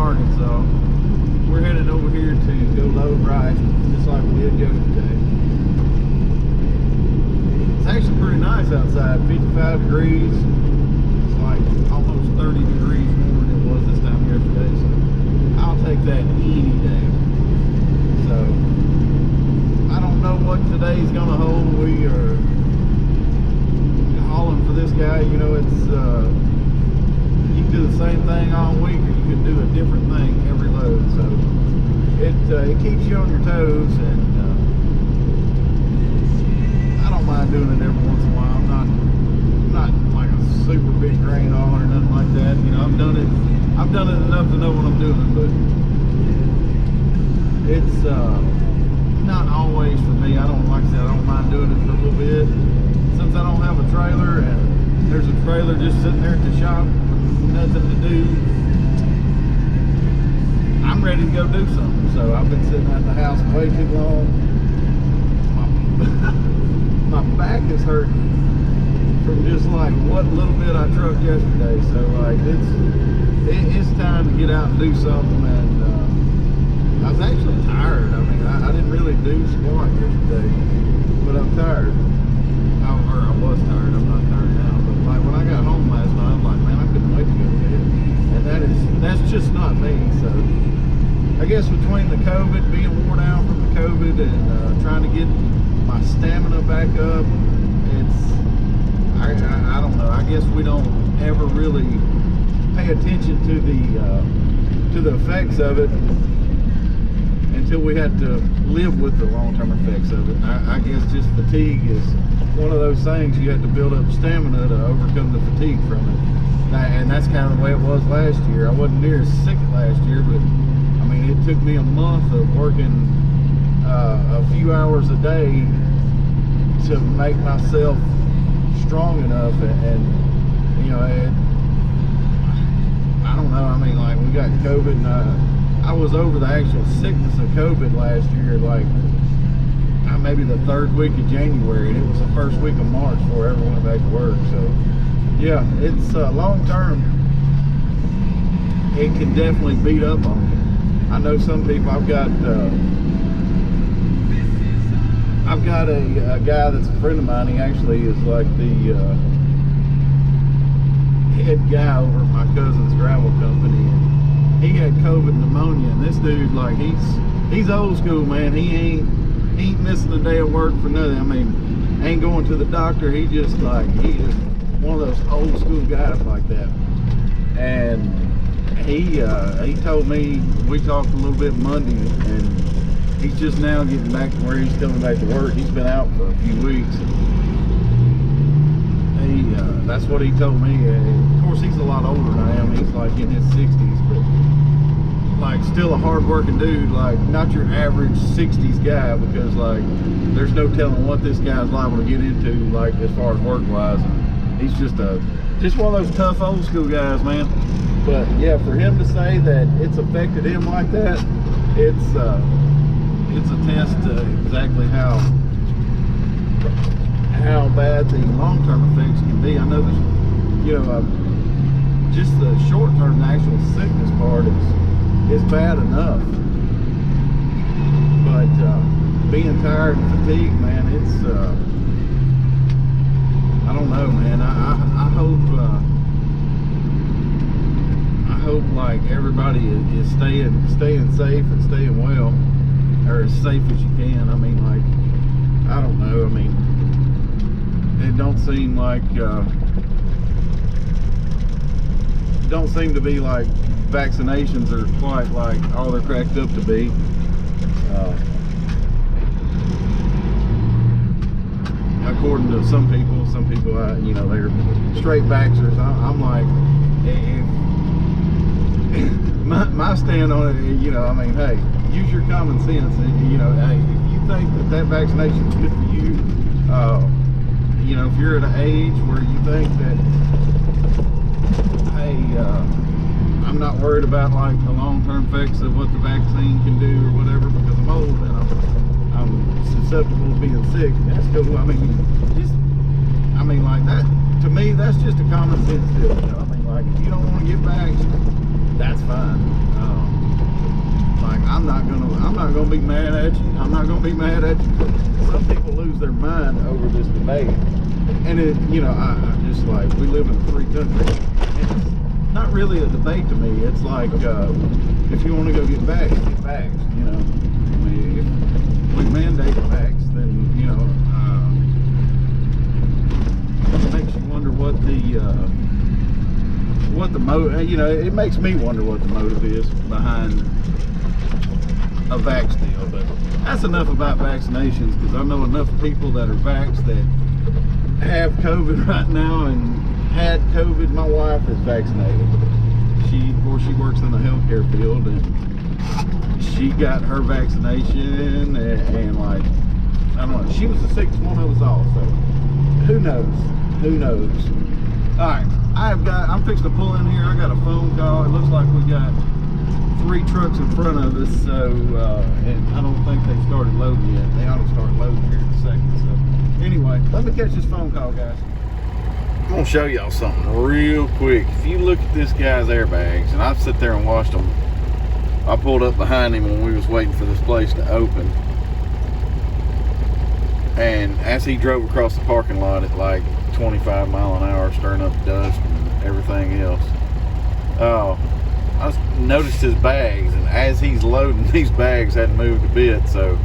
Arkansas. We're headed over here to go load rice, just like we did yesterday. It's actually pretty nice outside, 55 degrees. It's like almost 30 degrees more than it was this time yesterday, so I'll take that any day. So, I don't know what today's gonna hold. We are hauling for this guy. You know, it's you can do the same thing all week, or you can do a different thing every load. So it keeps you on your toes, and I don't mind doing it every once in a while. I'm not like a super big grain hauler or nothing like that. You know, I've done it enough to know what I'm doing, but it's not always for me. I don't, like I said, I don't mind doing it for a little bit. Since I don't have a trailer, and there's a trailer just sitting there at the shop with nothing to do, I'm ready to go do something. So I've been sitting at the house way too long. My back is hurting from just like what little bit I trucked yesterday. So like it's time to get out and do something. And I was actually tired. I mean, I didn't really do squat yesterday, but I'm tired. I was tired. I'm not tired now. But like when I got home last night, I was like, man, I couldn't wait to go to bed. And that's just not me. So I guess between the COVID, being worn out from the COVID, and trying to get my stamina back up, I don't know. I guess we don't ever really pay attention to the effects of it until we had to live with the long-term effects of it. I guess just fatigue is one of those things. You have to build up stamina to overcome the fatigue from it. And that's kind of the way it was last year. I wasn't near as sick last year, but I mean, it took me a month of working a few hours a day to make myself strong enough, and you know, I don't know. I mean, like, we got COVID, and I was over the actual sickness of COVID last year, like maybe the third week of January, and it was the first week of March before I ever went back to work. So yeah, it's long term. It can definitely beat up on you. I know some people. I've got a guy that's a friend of mine. He actually is like the head guy over at my cousin's gravel company, and he had COVID pneumonia. And this dude, like, he's old school, man. He ain't missing a day of work for nothing. I mean, ain't going to the doctor. He is one of those old school guys like that. And he told me, we talked a little bit Monday, and he's just now getting back to where he's coming back to work. He's been out for a few weeks. That's what he told me. Of course, he's a lot older than I am. He's like in his 60s, but like still a hard-working dude. Like not your average 60s guy, because like there's no telling what this guy's liable to get into, like as far as work-wise. He's just one of those tough old school guys, man. But yeah, for him to say that it's affected him like that, it's a test to exactly how bad the long-term effects can be. I know that, you know, just the short-term, the actual sickness part is bad enough. But being tired and fatigued, man, it's I don't know, man. I hope like everybody is staying safe and staying well, or as safe as you can. I mean, like, I don't know. I mean, it don't seem like don't seem to be like vaccinations are quite like all they're cracked up to be. According to some people, you know, they're straight vaxxers. I'm like, my stand on it, you know, I mean, hey, use your common sense. And, you know, hey, if you think that vaccination is good for you, you know, if you're at an age where you think that, hey, I'm not worried about like the long-term effects of what the vaccine can do or whatever, because I'm old and I'm susceptible to being sick. That's cool. I mean, like that, to me, that's just a common sense deal. You know? I mean, like, if you don't want to get vaccinated, that's fine. Like I'm not gonna be mad at you. I'm not gonna be mad at you. Some people lose their mind over this debate, and it, you know, I just like, we live in a free country. It's not really a debate to me. It's like, if you want to go get vaxxed, get vaxxed. You know, I mean, if we mandate vax, then you know, it makes you wonder what the motive. You know, it makes me wonder what the motive is behind a vax deal. But that's enough about vaccinations, because I know enough people that are vaxxed that have COVID right now and had COVID. My wife is vaccinated. Of course, she works in the healthcare field, and she got her vaccination, and like, I don't know, she was the sickest one of us all. So who knows? Who knows? All right, I'm fixing to pull in here. I got a phone call. It looks like we got 3 trucks in front of us, so and I don't think they started loading yet. They ought to start loading here in a second. So anyway, let me catch this phone call, guys. I'm gonna show y'all something real quick. If you look at this guy's airbags, and I've sit there and watched them. I pulled up behind him when we was waiting for this place to open, and as he drove across the parking lot at like 25 miles an hour, stirring up dust and everything else, I noticed his bags, and as he's loading, these bags hadn't moved a bit. So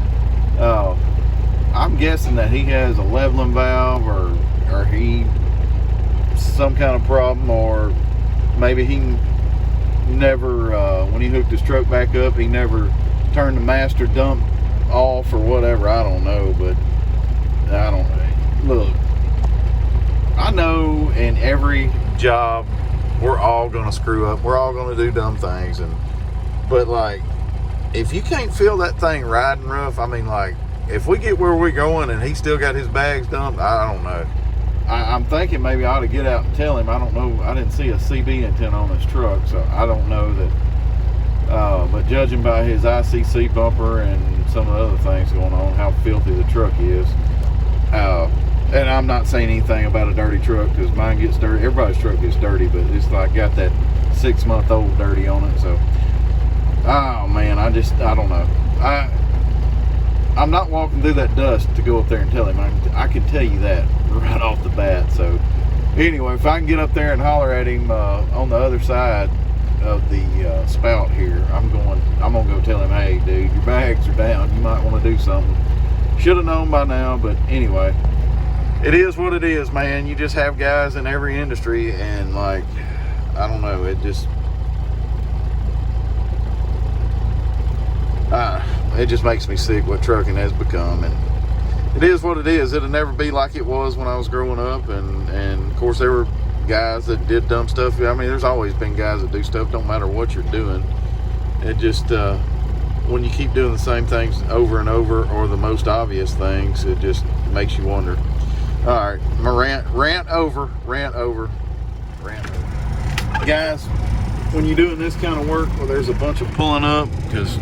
I'm guessing that he has a leveling valve, or he some kind of problem, or maybe he never, when he hooked his truck back up, he never turned the master dump off or whatever. I don't know, but I don't look. I know in every job we're all gonna screw up. We're all gonna do dumb things, but like, if you can't feel that thing riding rough, I mean, like, if we get where we're going and he still got his bags dumped, I don't know. I'm thinking maybe I ought to get out and tell him. I don't know. I didn't see a CB antenna on his truck, so I don't know that. But judging by his ICC bumper and some of the other things going on, how filthy the truck is. And I'm not saying anything about a dirty truck, because mine gets dirty. Everybody's truck gets dirty, but it's like got that 6-month-old dirty on it. So, oh man, I don't know. I'm not walking through that dust to go up there and tell him. I can tell you that right off the bat. So anyway, if I can get up there and holler at him on the other side of the spout here, I'm gonna go tell him, hey dude, your bags are down, you might want to do something. Should have known by now, but anyway, it is what it is, man. You just have guys in every industry, and like, I don't know, it just makes me sick what trucking has become. And it is what it is. It'll never be like it was when I was growing up, and of course there were guys that did dumb stuff. I mean, there's always been guys that do stuff, don't matter what you're doing. It just when you keep doing the same things over and over, or the most obvious things, it just makes you wonder. All right, my rant over. Guys, when you're doing this kind of work where there's a bunch of pulling up, because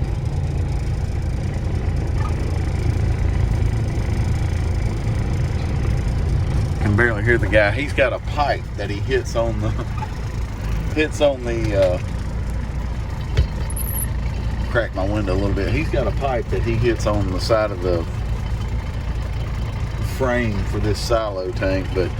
I can barely hear the guy. He's got a pipe that he hits on the crack my window a little bit. He's got a pipe that he hits on the side of the frame for this silo tank, but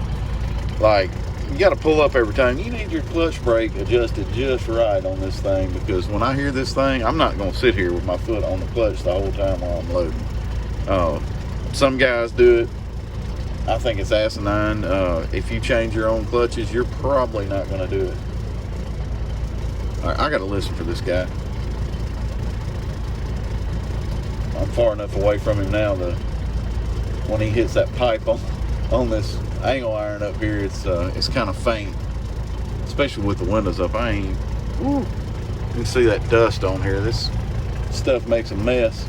like, you got to pull up every time. You need your clutch brake adjusted just right on this thing, because when I hear this thing, I'm not going to sit here with my foot on the clutch the whole time while I'm loading. Some guys do it. I think it's asinine. If you change your own clutches, you're probably not going to do it. All right, I got to listen for this guy. I'm far enough away from him now that when he hits that pipe on this angle iron up here, it's kind of faint, especially with the windows up. You can see that dust on here. This stuff makes a mess.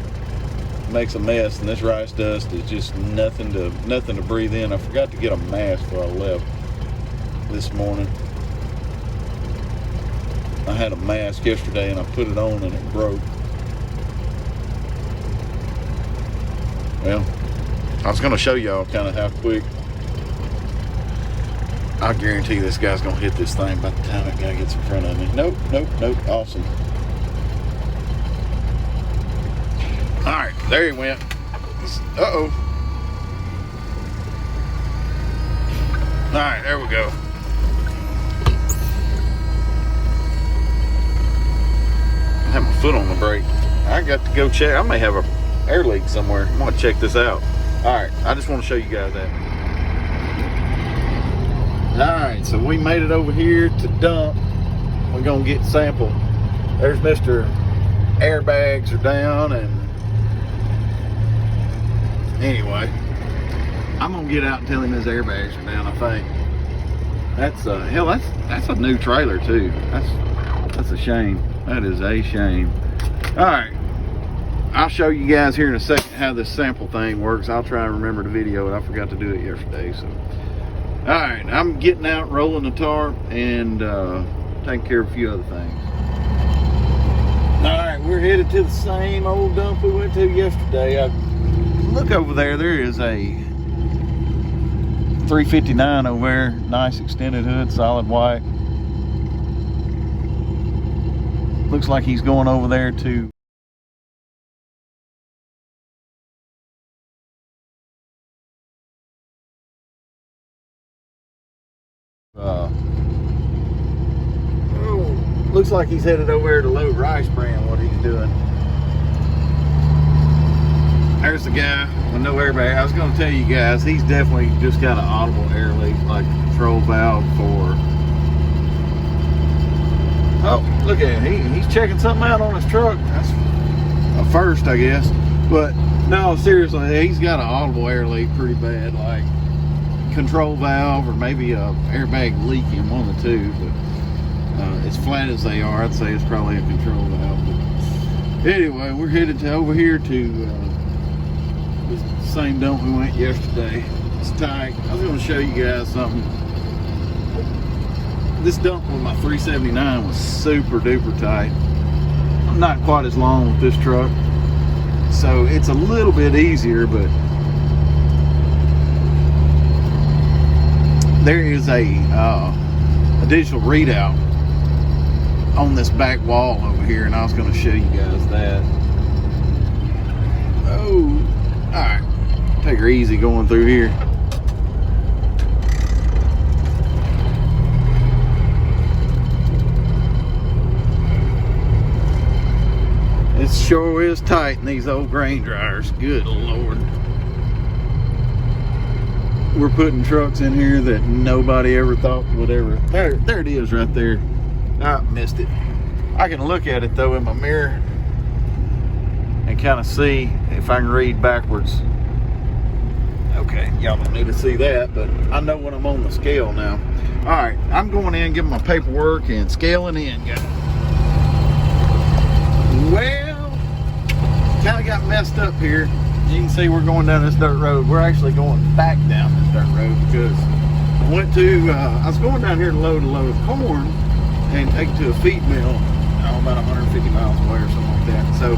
And this rice dust is just nothing to breathe in. I forgot to get a mask before I left this morning. I had a mask yesterday and I put it on and it broke. Well, I was going to show y'all kind of how quick I guarantee this guy's gonna hit this thing by the time that guy gets in front of me. Nope, nope, nope. Awesome. All right, there he went. Uh-oh. All right, there we go. I have my foot on the brake. I got to go check. I may have a air leak somewhere. I'm gonna check this out. All right, I just want to show you guys that. All right, so we made it over here to dump. We're gonna get sample. There's Mr. Airbags are down, and anyway, I'm gonna get out and tell him his airbags are down. I think that's hell. That's a new trailer too. That's a shame. That is a shame. All right, I'll show you guys here in a second how this sample thing works. I'll try and remember to video it. I forgot to do it yesterday. So, all right, I'm getting out, rolling the tarp, and taking care of a few other things. All right, we're headed to the same old dump we went to yesterday. Look over there. There is a 359 over there. Nice extended hood, solid white. Looks like he's going over there to looks like he's headed over there to load rice bran. What he's doing. There's the guy with no airbag. I was going to tell you guys, he's definitely just got an audible air leak, like a control valve for. Oh, look at him. He's checking something out on his truck. That's a first, I guess. But no, seriously, he's got an audible air leak pretty bad, like control valve or maybe a airbag leaking, one of the two. But as flat as they are, I'd say it's probably a control valve. But anyway, we're headed to over here to the same dump we went yesterday. It's tight. I was going to show you guys something. This dump with my 379 was super duper tight. I'm not quite as long with this truck, so it's a little bit easier, but there is a digital readout on this back wall over here, and I was going to show you guys that. Oh, all right, take her easy going through here. It sure is tight in these old grain dryers. Good Lord. We're putting trucks in here that nobody ever thought would ever. There it is right there. I missed it. I can look at it though in my mirror and kind of see if I can read backwards. Okay, y'all don't need to see that, but I know when I'm on the scale now. All right, I'm going in, giving my paperwork and scaling in, guys. Well, kind of got messed up here. You can see we're going down this dirt road. We're actually going back down this dirt road because I went to, I was going down here to load a load of corn and take it to a feed mill, about 150 miles away or something like that. So,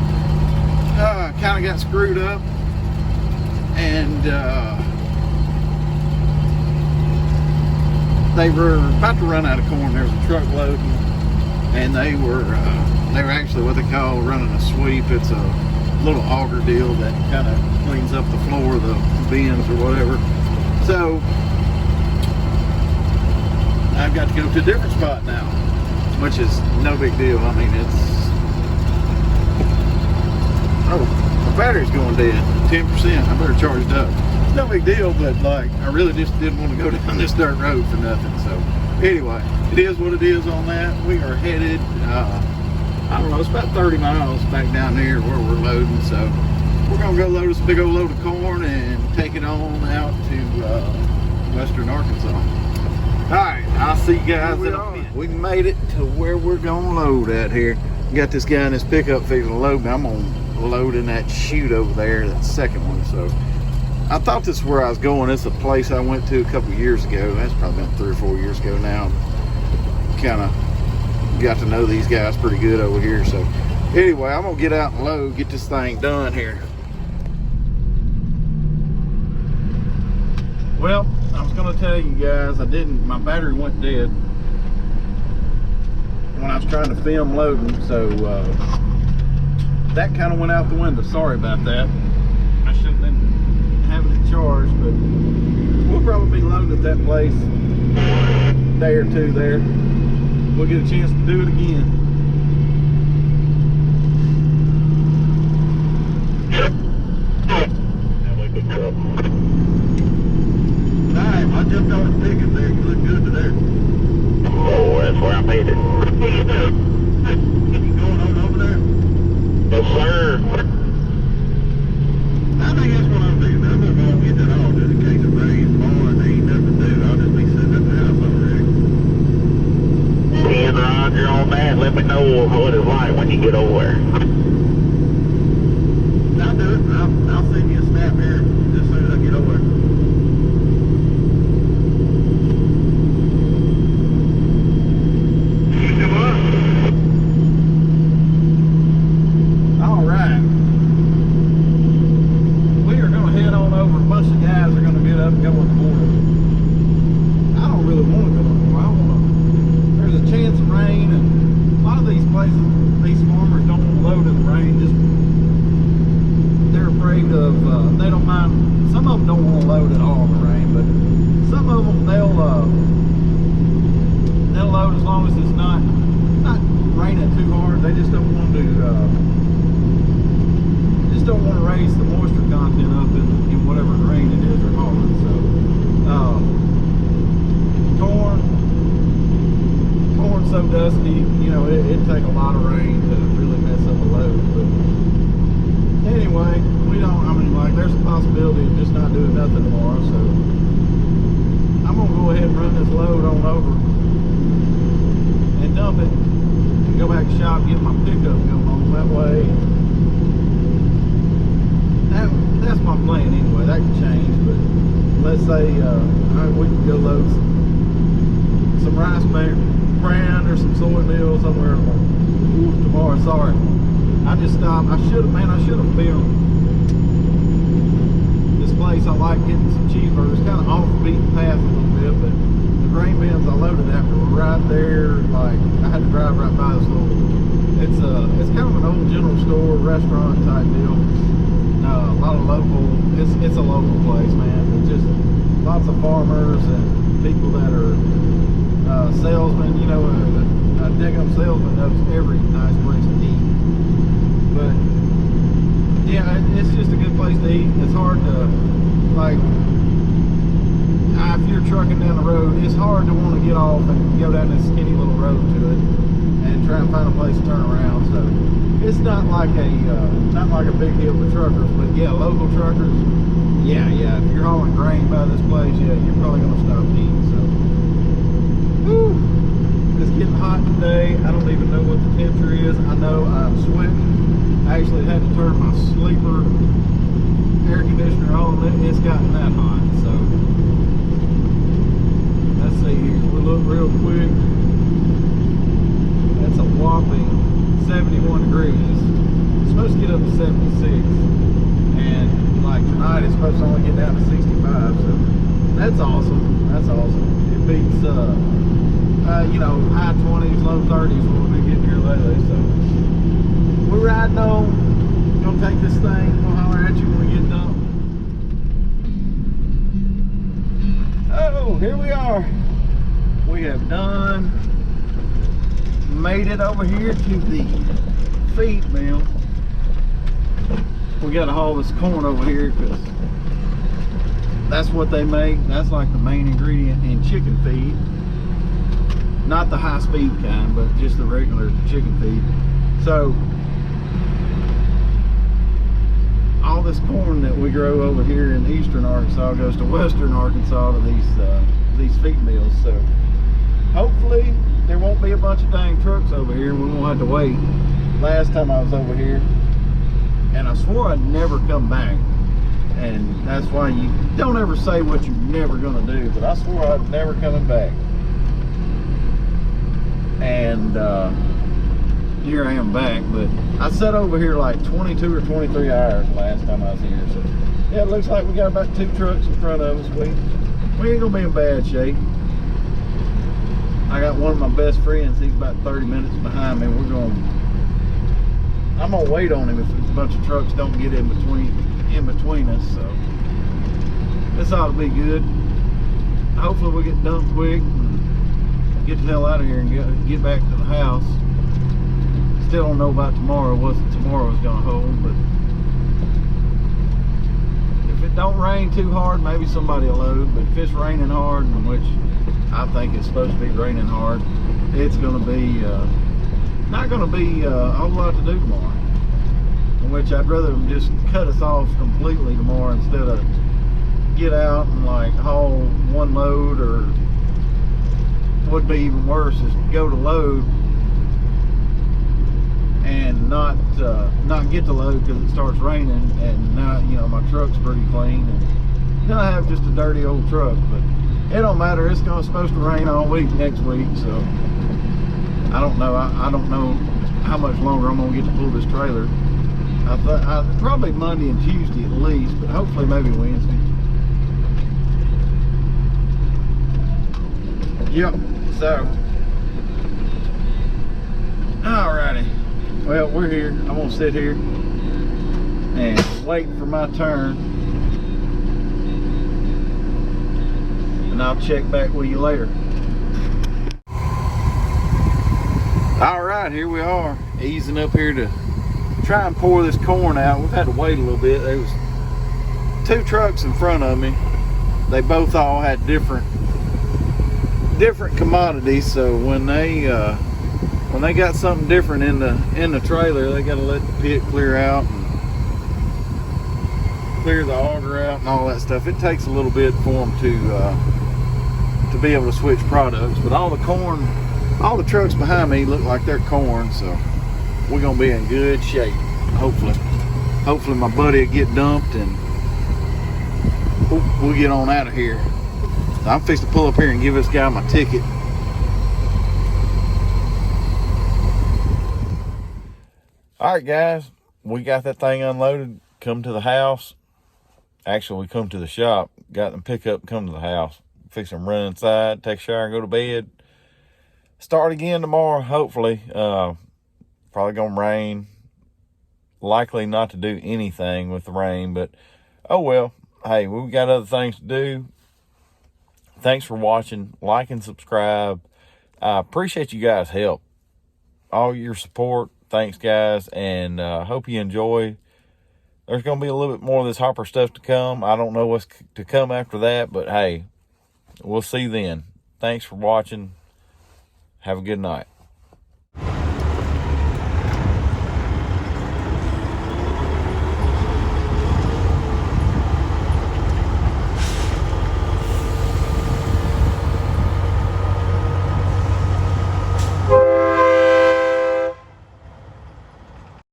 kind of got screwed up, and they were about to run out of corn. There was a truck loading, and they were actually what they call running a sweep. It's a little auger deal that kind of cleans up the floor of the bins or whatever. So I've got to go to a different spot now, which is no big deal. I mean, oh, my battery's going dead, 10%. I better charge it up. It's no big deal, but like, I really just didn't want to go down this dirt road for nothing. So anyway, it is what it is on that. We are headed, I don't know, it's about 30 miles back down there where we're loading. So we're gonna go load this big old load of corn and take it on out to western Arkansas. All right, I'll see you guys in a minute. We made it to where we're gonna load at here. Got this guy in this pickup fixing to load me. I'm gonna load in that chute over there, that second one. So I thought this is where I was going. It's a place I went to a couple years ago. That's probably been 3 or 4 years ago now. Kind of got to know these guys pretty good over here. So anyway, I'm gonna get out and load, get this thing done here. Well, I was gonna tell you guys, my battery went dead when I was trying to film loading, so that kind of went out the window. Sorry about that. I shouldn't have been having it charged, but we'll probably be loading at that place a day or two there. We'll get a chance to do it again. Alright, I jumped on the ticket there. You look good to there. Oh, that's where I'm headed. You going on over there? Yes, sir. I think that's what I'm thinking. I'm gonna go and get that all just in case it rains more and there ain't nothing to do. I'll just be sitting at the house already. And Roger on that. Let me know what it's like when you get over there. I'll do it. I'll send you a snap here as soon as I get over there. All right. We are going to head on over. A bunch of guys are going to get up and go in the morning. I don't really want to go in the morning. There's a chance of rain, and a lot of these places, these farmers don't want to load in the rain. They're afraid of, they don't mind. Some of them don't want to load at all in the rain, but some of them, they'll load as long as it's not raining too hard. They just don't want to raise the moisture content up in whatever rain it is they're hauling. So corn so dusty, you know, it'd take a lot of rain to really mess up a load. But anyway, there's a possibility of just not doing nothing tomorrow, so I'm gonna go ahead and run this load on over and dump it and go back to shop, get my pickup going on that way. That's my plan anyway. That could change, but let's say we can go load some rice bran or some soy meal somewhere tomorrow. Sorry, I just stopped. I should have filmed this place. I like getting some cheeseburgers, kind of off the beaten path a little bit, but the grain bins I loaded at were right there. Like, I had to drive right by this little, it's kind of an old general store, restaurant type deal. A lot of local, it's a local place, man. It's just lots of farmers and people that are salesmen. You know, a dig-up salesman knows every nice place to eat. But yeah, it's just a good place to eat. It's hard to, like, if you're trucking down the road, it's hard to want to get off and go down this skinny little road to it and try and find a place to turn around. So it's not like a big deal for truckers, but yeah, local truckers, yeah, if you're hauling grain by this place, yeah, you're probably gonna stop eating. So, whew, it's getting hot today. I don't even know what the temperature is. I know I'm sweating. I actually had to turn my sleeper air conditioner on. It's gotten that hot. So let's see here. We'll look real quick. That's a whopping 71 degrees. It's supposed to get up to 76, and like tonight it's supposed to only get down to 65, so that's awesome. It beats you know, high 20s, low 30s what we've been getting here lately. So we're riding on, gonna take this thing, we'll holler at you when we get done. Oh, here we are. We have made it over here to the feed mill. We got to haul this corn over here because that's what they make. That's like the main ingredient in chicken feed. Not the high speed kind, but just the regular chicken feed. So all this corn that we grow over here in eastern Arkansas goes to western Arkansas to these feed mills. So hopefully there won't be a bunch of dang trucks over here and we won't have to wait. Last time I was over here, and I swore I'd never come back, and that's why you don't ever say what you're never gonna do, but I swore I'd never coming back, and here I am back. But I sat over here like 22 or 23 hours last time I was here. So yeah, it looks like we got about 2 trucks in front of us. we ain't gonna be in bad shape. I got one of my best friends, he's about 30 minutes behind me. I'm gonna wait on him if a bunch of trucks don't get in between us, so this ought to be good. Hopefully we'll get done quick and get the hell out of here and get back to the house. Still don't know about tomorrow, what tomorrow's gonna hold, but if it don't rain too hard, maybe somebody will load. But if it's raining hard, which I think it's supposed to be raining hard, it's gonna be not gonna be a whole lot to do tomorrow. In which I'd rather them just cut us off completely tomorrow instead of get out and like haul one load, or would be even worse is go to load and not get the load because it starts raining, and now, you know, my truck's pretty clean and then I have just a dirty old truck. But it don't matter, it's supposed to rain all week next week, so I don't know. I don't know how much longer I'm gonna get to pull this trailer. I probably Monday and Tuesday at least, but hopefully maybe Wednesday. Yep, so alrighty. Well, we're here. I'm gonna sit here and wait for my turn, and I'll check back with you later. All right, here we are, easing up here to try and pour this corn out. We've had to wait a little bit. There was 2 trucks in front of me. They both all had different commodities, so when they got something different in the trailer, they got to let the pit clear out and clear the auger out and all that stuff. It takes a little bit for them to be able to switch products. But all the trucks behind me look like they're corn, so we're gonna be in good shape. Hopefully my buddy will get dumped and we'll get on out of here. I'm fixing to pull up here and give this guy my ticket. All right, guys, we got that thing unloaded, come to the house. Actually, we come to the shop, got them pick up, come to the house. Fix them, run inside, take a shower, and go to bed. Start again tomorrow, hopefully. Probably gonna rain. Likely not to do anything with the rain, but oh well. Hey, we got other things to do. Thanks for watching. Like and subscribe. I appreciate you guys' help. All your support. Thanks, guys, and hope you enjoy. There's going to be a little bit more of this hopper stuff to come. I don't know what's to come after that, but hey, we'll see then. Thanks for watching. Have a good night.